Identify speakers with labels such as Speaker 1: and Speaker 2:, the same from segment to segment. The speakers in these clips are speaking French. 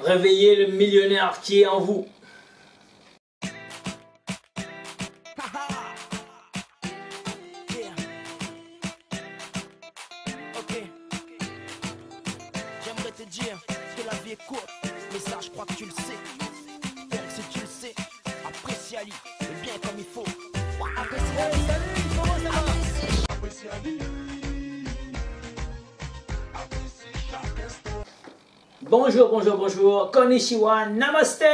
Speaker 1: Réveillez le millionnaire qui est en vous.
Speaker 2: J'aimerais te dire que la vie est courte, mais ça je crois que tu le sais. Donc si tu le sais, apprécie Ali, et bien comme il faut. Apprécie Ali. Salut, comment ça va? Apprécie Ali.
Speaker 1: Bonjour, bonjour, bonjour, konnichiwa, namaste.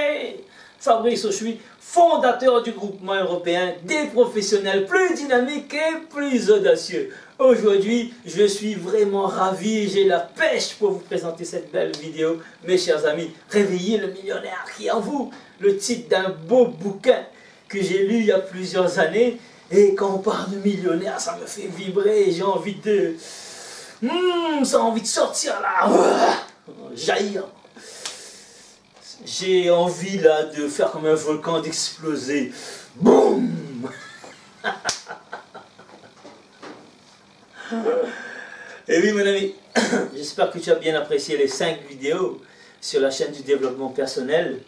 Speaker 1: Fabrice Ochoui, fondateur du groupement européen des professionnels plus dynamiques et plus audacieux. Aujourd'hui, je suis vraiment ravi, j'ai la pêche pour vous présenter cette belle vidéo. Mes chers amis, réveillez le millionnaire qui est en vous. Le titre d'un beau bouquin que j'ai lu il y a plusieurs années. Et quand on parle de millionnaire, ça me fait vibrer, j'ai envie de... ça a envie de sortir là, jaillir. J'ai envie là de faire comme un volcan, d'exploser. Boum. Et oui mon ami, j'espère que tu as bien apprécié les 5 vidéos sur la chaîne du développement personnel.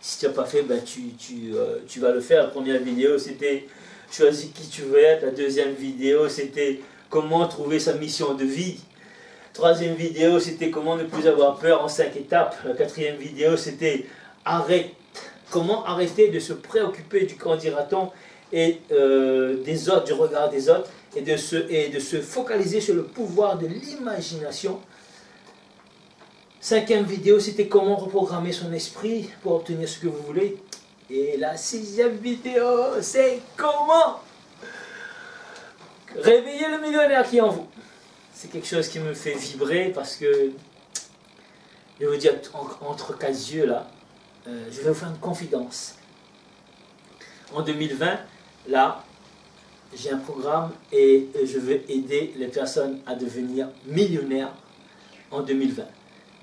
Speaker 1: Si tu n'as pas fait, ben tu vas le faire. La première vidéo c'était choisis qui tu veux être. La deuxième vidéo c'était comment trouver sa mission de vie. Troisième vidéo, c'était comment ne plus avoir peur en 5 étapes. La quatrième vidéo, c'était comment arrêter de se préoccuper du qu'en dira-t-on et des autres, du regard des autres, et de se focaliser sur le pouvoir de l'imagination. Cinquième vidéo, c'était comment reprogrammer son esprit pour obtenir ce que vous voulez. Et la sixième vidéo, c'est comment réveiller le millionnaire qui est en vous. C'est quelque chose qui me fait vibrer parce que, je vais vous dire entre 4 yeux là, je vais vous faire une confidence. En 2020, là, j'ai un programme et je veux aider les personnes à devenir millionnaires en 2020.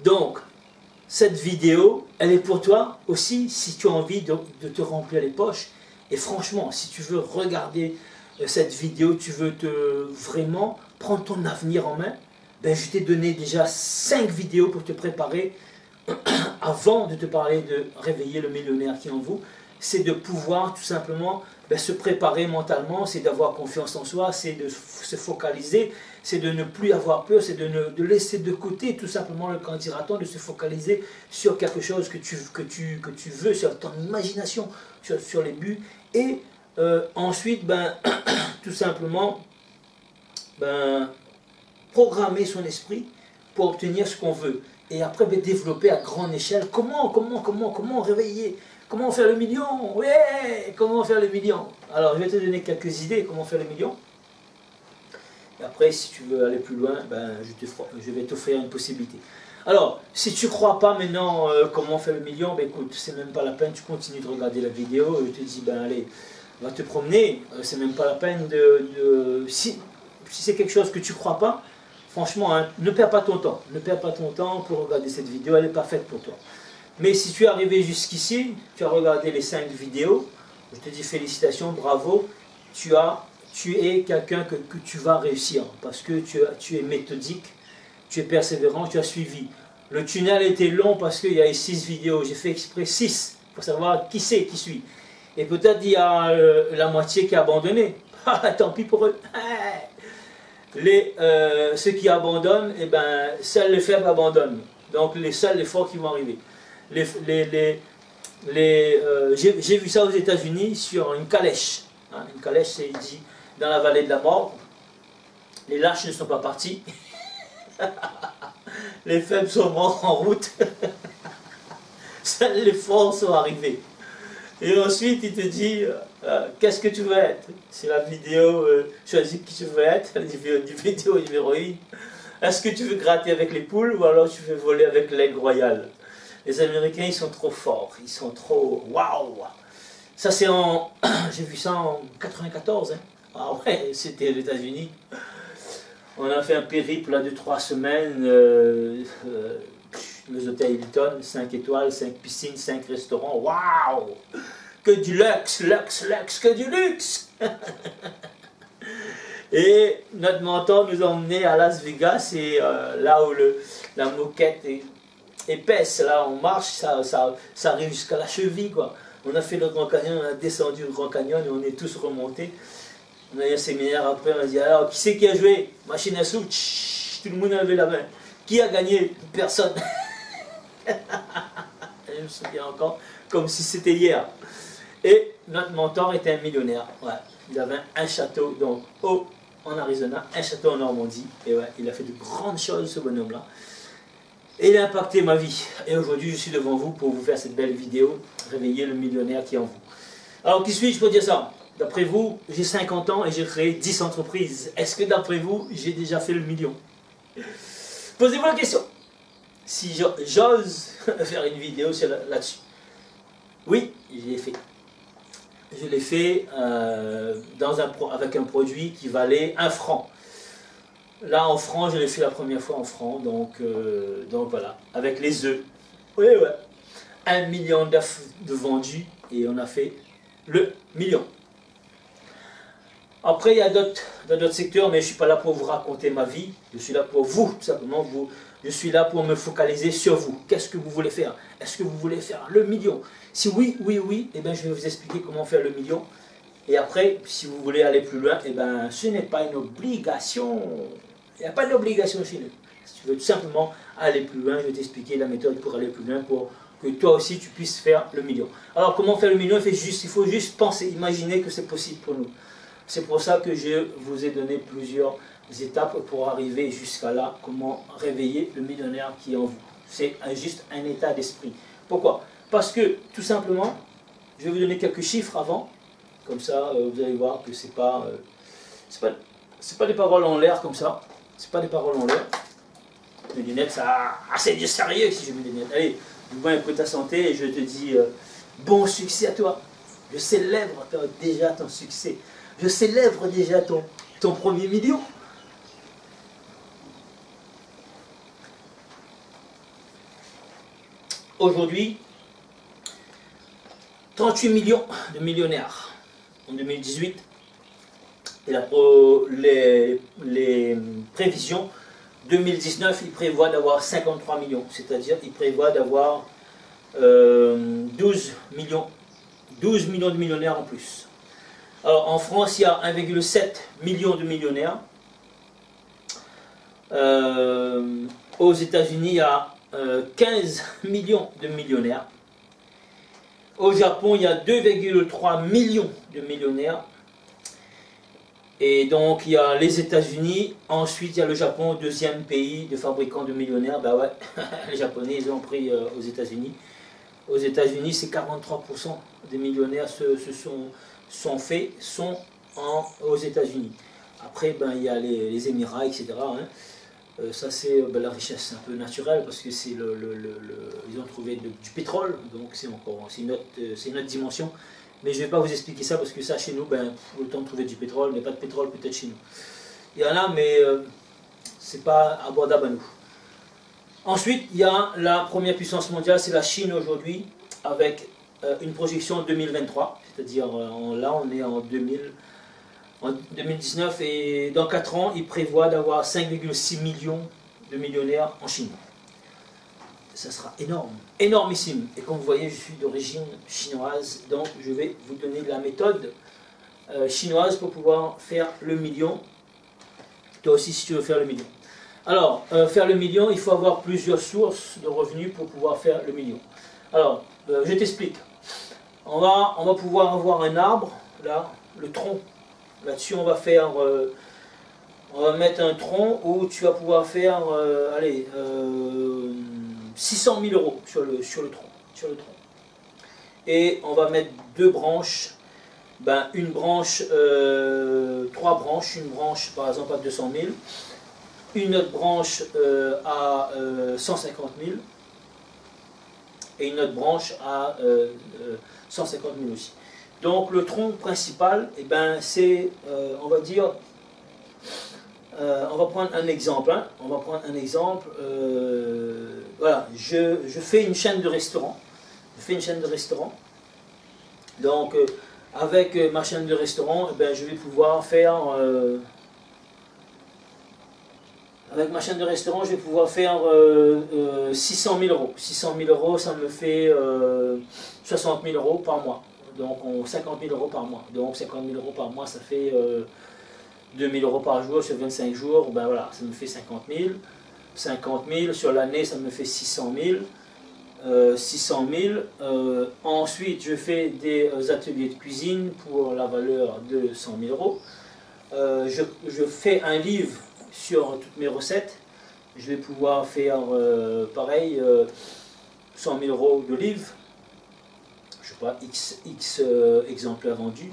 Speaker 1: Donc, cette vidéo, elle est pour toi aussi si tu as envie de te remplir les poches. Et franchement, si tu veux regarder cette vidéo, tu veux vraiment prendre ton avenir en main, ben je t'ai donné déjà 5 vidéos pour te préparer avant de te parler de réveiller le millionnaire qui est en vous. C'est de pouvoir tout simplement se préparer mentalement, c'est d'avoir confiance en soi, c'est de se focaliser, c'est de ne plus avoir peur, c'est de laisser de côté tout simplement le qu'en dira-t-on, de se focaliser sur quelque chose que tu veux, sur ton imagination, sur les buts. Et ensuite, tout simplement, programmer son esprit pour obtenir ce qu'on veut. Et après, développer à grande échelle comment réveiller, comment faire le million, ouais, comment faire le million. Alors, je vais te donner quelques idées comment faire le million. Et après, si tu veux aller plus loin, je vais t'offrir une possibilité. Alors, si tu ne crois pas maintenant comment faire le million, écoute, c'est même pas la peine, tu continues de regarder la vidéo, et je te dis, allez, va te promener, c'est même pas la peine si c'est quelque chose que tu ne crois pas, franchement, hein, ne perds pas ton temps. Ne perds pas ton temps pour regarder cette vidéo, elle n'est pas faite pour toi. Mais si tu es arrivé jusqu'ici, tu as regardé les 5 vidéos, je te dis félicitations, bravo, tu es quelqu'un que tu vas réussir, parce que tu es méthodique, tu es persévérant, tu as suivi. Le tunnel était long parce qu'il y a eu 6 vidéos, j'ai fait exprès 6, pour savoir qui c'est qui suit. Et peut-être il y a la moitié qui a abandonné. Tant pis pour eux. Ceux qui abandonnent, seuls les faibles abandonnent. Donc seuls les forts qui vont arriver. J'ai vu ça aux États-Unis sur une calèche. Une calèche, c'est dit dans la vallée de la mort. Les lâches ne sont pas partis. Les faibles sont morts en route. Seuls les forts sont arrivés. Et ensuite, il te dit, qu'est-ce que tu veux être? C'est la vidéo, choisis qui tu veux être, la vidéo numéro 1. Est-ce que tu veux gratter avec les poules ou alors tu veux voler avec l'aigle royale? Les Américains, ils sont trop forts, ils sont trop... Waouh! Ça, c'est en... J'ai vu ça en 94, hein. Ah ouais, c'était aux États-Unis. On a fait un périple là, de 3 semaines, les hôtels Hilton, 5 étoiles, 5 piscines, 5 restaurants, waouh! Que du luxe, que du luxe! Et notre mentor nous a emmenés à Las Vegas, et là où la moquette épaisse, là, on marche, ça arrive jusqu'à la cheville, quoi. On a fait le Grand Canyon, on a descendu le Grand Canyon et on est tous remontés. On a eu un séminaire après, on a dit, alors, qui c'est qui a joué? Machine à sous, tout le monde a levé la main. Qui a gagné? Personne. Je me souviens encore, comme si c'était hier. Et notre mentor était un millionnaire. Ouais. Il avait un château donc, en Arizona, un château en Normandie. Et ouais, il a fait de grandes choses, ce bonhomme-là. Et il a impacté ma vie. Et aujourd'hui, je suis devant vous pour vous faire cette belle vidéo, réveiller le millionnaire qui est en vous. Alors, qui suis-je pour dire ça? D'après vous, j'ai 50 ans et j'ai créé 10 entreprises. Est-ce que d'après vous, j'ai déjà fait le million? Posez-vous la question. Si j'ose faire une vidéo là-dessus. Oui, je l'ai fait. Je l'ai fait avec un produit qui valait 1 franc. Là, en francs, je l'ai fait la première fois en francs, donc voilà, avec les œufs. Oui, ouais. 1 million d'œufs de vendus et on a fait le million. Après, il y a d'autres secteurs, mais je ne suis pas là pour vous raconter ma vie. Je suis là pour vous, tout simplement. Je suis là pour me focaliser sur vous. Qu'est-ce que vous voulez faire? Est-ce que vous voulez faire le million? Si oui, eh bien, je vais vous expliquer comment faire le million. Et après, si vous voulez aller plus loin, eh bien, ce n'est pas une obligation. Il n'y a pas d'obligation chez nous. Si tu veux tout simplement aller plus loin, je vais t'expliquer la méthode pour aller plus loin, pour que toi aussi tu puisses faire le million. Alors, comment faire le million? Il faut juste penser, imaginer que c'est possible pour nous. C'est pour ça que je vous ai donné plusieurs étapes pour arriver jusqu'à là, comment réveiller le millionnaire qui est en vous. C'est juste un état d'esprit. Pourquoi? Parce que, tout simplement, je vais vous donner quelques chiffres avant, comme ça, vous allez voir que c'est pas des paroles en l'air comme ça, c'est pas des paroles en l'air. Les lunettes, c'est du sérieux si je mets des lunettes. Allez, du moins un peu ta santé et je te dis bon succès à toi. Je célèbre déjà ton succès. Je célèbre déjà ton premier million. Aujourd'hui, 38 millions de millionnaires en 2018. Et les prévisions 2019, ils prévoient d'avoir 53 millions. C'est-à-dire qu'ils prévoient d'avoir 12 millions de millionnaires en plus. Alors, en France, il y a 1,7 million de millionnaires. Aux États-Unis, il y a 15 millions de millionnaires. Au Japon, il y a 2,3 millions de millionnaires. Et donc, il y a les États-Unis. Ensuite, il y a le Japon, deuxième pays de fabricants de millionnaires. Ben ouais, les Japonais, ils ont pris aux États-Unis. Aux États-Unis, c'est 43% des millionnaires sont aux États-Unis. Après, ben, il y a les Émirats, etc. Hein. Ça, c'est la richesse un peu naturelle parce que c'est ils ont trouvé du pétrole, donc c'est une autre dimension. Mais je ne vais pas vous expliquer ça parce que ça, chez nous, ben, le temps de trouver du pétrole, mais pas de pétrole peut-être chez nous. Il y en a, mais c'est pas abordable à nous. Ensuite, il y a la première puissance mondiale, c'est la Chine aujourd'hui, avec une projection en 2023, c'est-à-dire là on est en 2019 et dans 4 ans, ils prévoient d'avoir 5,6 millions de millionnaires en Chine. Ça sera énorme, énormissime. Et comme vous voyez, je suis d'origine chinoise, donc je vais vous donner la méthode chinoise pour pouvoir faire le million. Toi aussi, si tu veux faire le million. Alors, faire le million, il faut avoir plusieurs sources de revenus pour pouvoir faire le million. Alors, je t'explique. On va pouvoir avoir un arbre, là, le tronc. Là-dessus, on va mettre un tronc où tu vas pouvoir faire, 600 000 euros sur le tronc. Et on va mettre 2 branches. Ben, une branche, 3 branches. Une branche, par exemple, à 200 000. Une autre branche à 150 000. Et une autre branche à 150 000 aussi. Donc le tronc principal, eh ben, c'est, on va dire, on va prendre un exemple. Hein. On va prendre un exemple. Voilà, je fais une chaîne de restaurants. Donc avec ma chaîne de restaurants, eh ben, je vais pouvoir faire Avec ma chaîne de restaurant, je vais pouvoir faire 600 000 euros. 600 000 euros, ça me fait 60 000 euros par mois. Donc 50 000 euros par mois. Donc 50 000 euros par mois, ça fait 2 000 euros par jour sur 25 jours. Ben voilà, ça me fait 50 000. 50 000 sur l'année, ça me fait 600 000. 600 000. Ensuite, je fais des ateliers de cuisine pour la valeur de 100 000 euros. Je fais un livre sur toutes mes recettes. Je vais pouvoir faire pareil, 100 000 euros de livre. Je sais pas, X exemplaires vendus.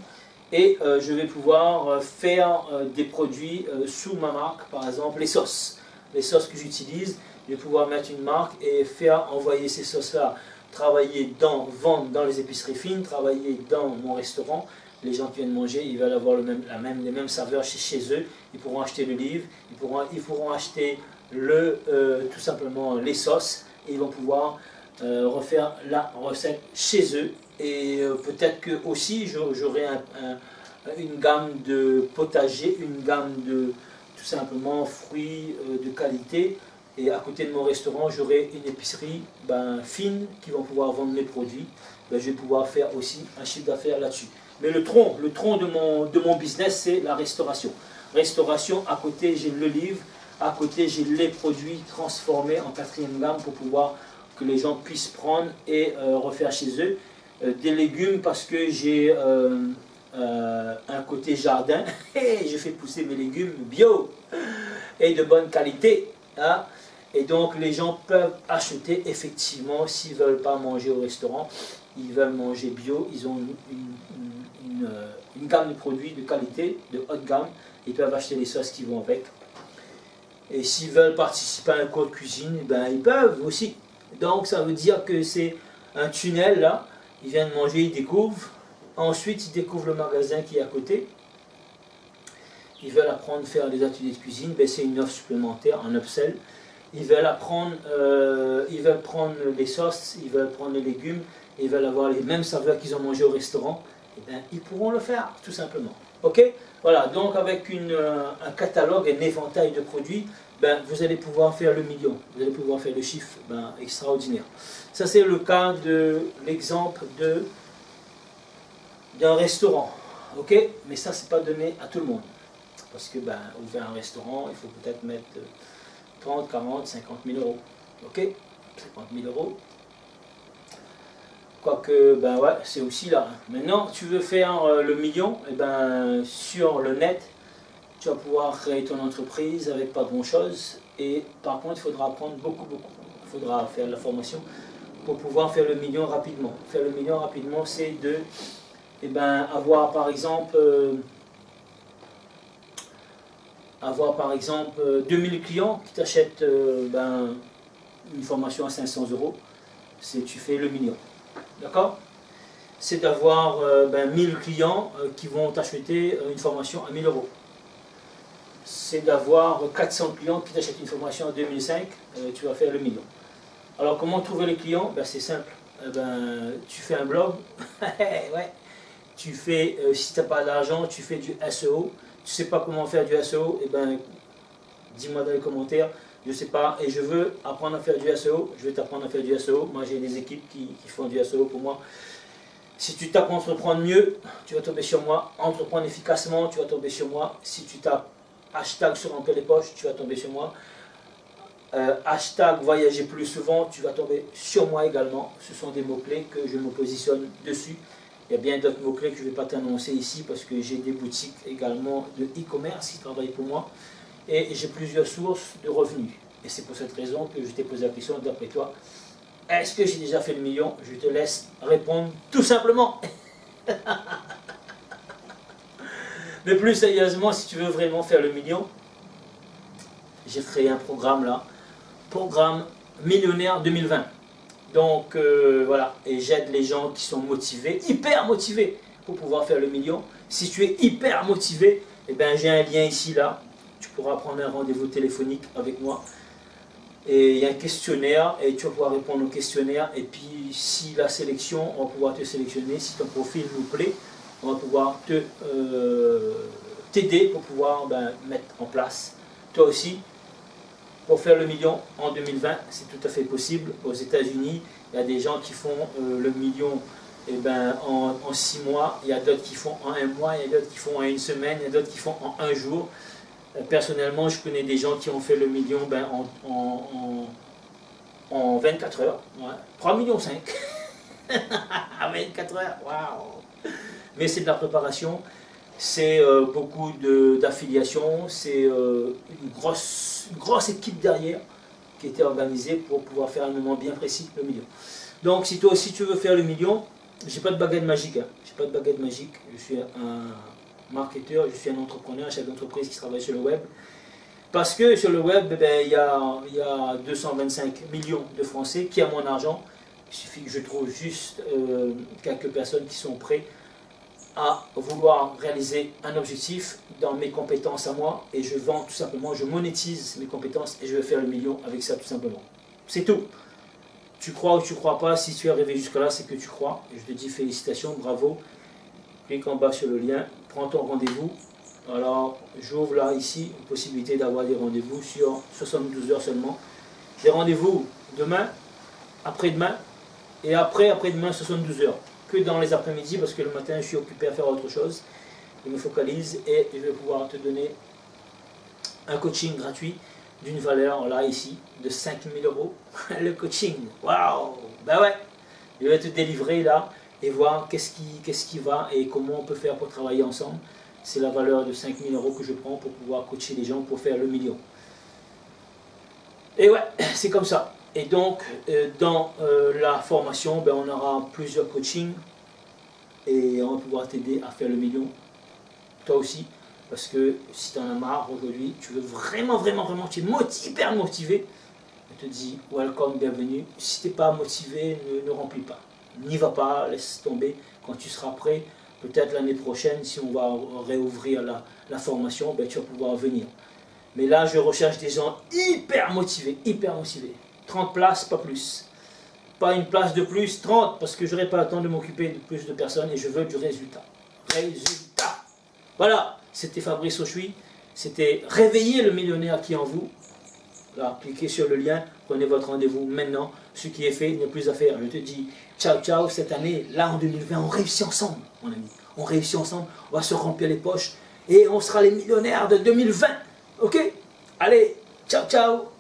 Speaker 1: Et je vais pouvoir faire des produits sous ma marque, par exemple les sauces. Les sauces que j'utilise, je vais pouvoir mettre une marque et faire envoyer ces sauces-là, travailler vendre dans les épiceries fines, travailler dans mon restaurant. Les gens qui viennent manger, ils veulent avoir les mêmes saveurs chez eux. Ils pourront acheter le livre, ils pourront acheter tout simplement les sauces et ils vont pouvoir refaire la recette chez eux. Et peut-être que aussi j'aurai une gamme de potager, une gamme de tout simplement fruits de qualité. Et à côté de mon restaurant, j'aurai une épicerie fine qui va pouvoir vendre mes produits. Je vais pouvoir faire aussi un chiffre d'affaires là-dessus. Mais le tronc de mon business, c'est la restauration. Restauration, à côté j'ai le livre, à côté j'ai les produits transformés en 4e gamme pour pouvoir que les gens puissent prendre et refaire chez eux. Des légumes parce que j'ai un côté jardin et je fais pousser mes légumes bio et de bonne qualité. Hein. Et donc les gens peuvent acheter effectivement s'ils ne veulent pas manger au restaurant, ils veulent manger bio, ils ont une gamme de produits de qualité, de haute gamme, ils peuvent acheter les sauces qui vont avec. Et s'ils veulent participer à un cours de cuisine, ils peuvent aussi. Donc ça veut dire que c'est un tunnel là, ils viennent manger, ils découvrent, ensuite ils découvrent le magasin qui est à côté. Ils veulent apprendre à faire des ateliers de cuisine, c'est une offre supplémentaire, un upsell. Ils veulent apprendre, ils veulent prendre les sauces, ils veulent prendre les légumes, ils veulent avoir les mêmes saveurs qu'ils ont mangé au restaurant, ils pourront le faire, tout simplement. Ok? Voilà, donc avec un catalogue, un éventail de produits, vous allez pouvoir faire le million, vous allez pouvoir faire le chiffre extraordinaire. Ça c'est le cas de l'exemple d'un restaurant. Ok? Mais ça c'est pas donné à tout le monde. Parce que ouvrir un restaurant, il faut peut-être mettre 30, 40, 50 000 euros. Ok? 50 000 euros. Quoique, ouais, c'est aussi là. Maintenant, tu veux faire le million, sur le net, tu vas pouvoir créer ton entreprise avec pas grand-chose. Et par contre, il faudra apprendre beaucoup. Il faudra faire la formation pour pouvoir faire le million rapidement. Faire le million rapidement, c'est de avoir par exemple 2000 clients qui t'achètent une formation à 500 euros, tu fais le million. D'accord? C'est d'avoir 1000 clients qui vont t'acheter une formation à 1000 euros. C'est d'avoir 400 clients qui t'achètent une formation à 2005, tu vas faire le million. Alors comment trouver les clients? C'est simple. Tu fais un blog, ouais. Tu fais, si tu n'as pas d'argent, tu fais du SEO. Tu ne sais pas comment faire du SEO, dis-moi dans les commentaires. Je ne sais pas et je veux apprendre à faire du SEO. Je vais t'apprendre à faire du SEO. Moi, j'ai des équipes qui font du SEO pour moi. Si tu tapes entreprendre mieux, tu vas tomber sur moi. Entreprendre efficacement, tu vas tomber sur moi. Si tu tapes hashtag se remplir les poches, tu vas tomber sur moi. Hashtag voyager plus souvent, tu vas tomber sur moi également. Ce sont des mots-clés que je me positionne dessus. Il y a bien d'autres mots-clés que je ne vais pas t'annoncer ici parce que j'ai des boutiques également de e-commerce qui travaillent pour moi et j'ai plusieurs sources de revenus. Et c'est pour cette raison que je t'ai posé la question, d'après toi, est-ce que j'ai déjà fait le million? Je te laisse répondre tout simplement. Mais plus sérieusement, si tu veux vraiment faire le million, j'ai créé un programme là, programme millionnaire 2020. Donc voilà, et j'aide les gens qui sont motivés, hyper motivés pour pouvoir faire le million. Si tu es hyper motivé, j'ai un lien ici là, tu pourras prendre un rendez-vous téléphonique avec moi. Et il y a un questionnaire et tu vas pouvoir répondre au questionnaire. Et puis si la sélection, on va pouvoir te sélectionner. Si ton profil nous plaît, on va pouvoir t'aider pour pouvoir mettre en place toi aussi pour faire le million en 2020. C'est tout à fait possible. Aux États-Unis, il y a des gens qui font le million en 6 mois. Il y a d'autres qui font en 1 mois. Il y a d'autres qui font en 1 semaine. Il y a d'autres qui font en 1 jour. Personnellement, je connais des gens qui ont fait le million en 24 heures. Ouais. 3,5 millions. À 24 heures. Waouh! Mais c'est de la préparation. C'est beaucoup d'affiliation, c'est une grosse équipe derrière qui était organisée pour pouvoir faire un moment bien précis, le million. Donc si toi aussi tu veux faire le million, j'ai pas de baguette magique, hein. J'ai pas de baguette magique, je suis un marketeur, je suis un entrepreneur, chef d'entreprise qui travaille sur le web. Parce que sur le web, il y a 225 millions de Français qui ont mon argent. Il suffit que je trouve juste quelques personnes qui sont prêtes à vouloir réaliser un objectif dans mes compétences à moi, et je vends tout simplement, je monétise mes compétences et je vais faire le million avec ça tout simplement. C'est tout. Tu crois ou tu crois pas, si tu es arrivé jusque là, c'est que tu crois, et je te dis félicitations, bravo. Clique en bas sur le lien, prends ton rendez-vous. Alors j'ouvre là ici une possibilité d'avoir des rendez-vous sur 72 heures seulement. Des rendez-vous demain, après-demain et après-demain 72 heures. Que dans les après-midi, parce que le matin je suis occupé à faire autre chose. Je me focalise et je vais pouvoir te donner un coaching gratuit d'une valeur là ici de 5 000 €. Le coaching, waouh, ben ouais, je vais te délivrer là et voir qu'est-ce qui va et comment on peut faire pour travailler ensemble. C'est la valeur de 5 000 € que je prends pour pouvoir coacher les gens pour faire le million. Et ouais, c'est comme ça. Et donc, dans la formation, on aura plusieurs coachings et on va pouvoir t'aider à faire le million. Toi aussi, parce que si tu en as marre aujourd'hui, tu veux vraiment, tu es hyper motivé, je te dis welcome, bienvenue. Si tu n'es pas motivé, ne remplis pas. N'y va pas, laisse tomber. Quand tu seras prêt, peut-être l'année prochaine, si on va réouvrir la formation, tu vas pouvoir venir. Mais là, je recherche des gens hyper motivés, 30 places, pas plus. Pas une place de plus, 30, parce que je n'aurai pas le temps de m'occuper de plus de personnes et je veux du résultat. Voilà, c'était Fabrice Auchoui. C'était réveiller le millionnaire qui est en vous. Là, cliquez sur le lien, prenez votre rendez-vous maintenant. Ce qui est fait, il n'y a plus à faire. Je te dis, ciao, ciao, cette année, là en 2020, on réussit ensemble, mon ami. On réussit ensemble, on va se remplir les poches et on sera les millionnaires de 2020. Ok? Allez, ciao, ciao.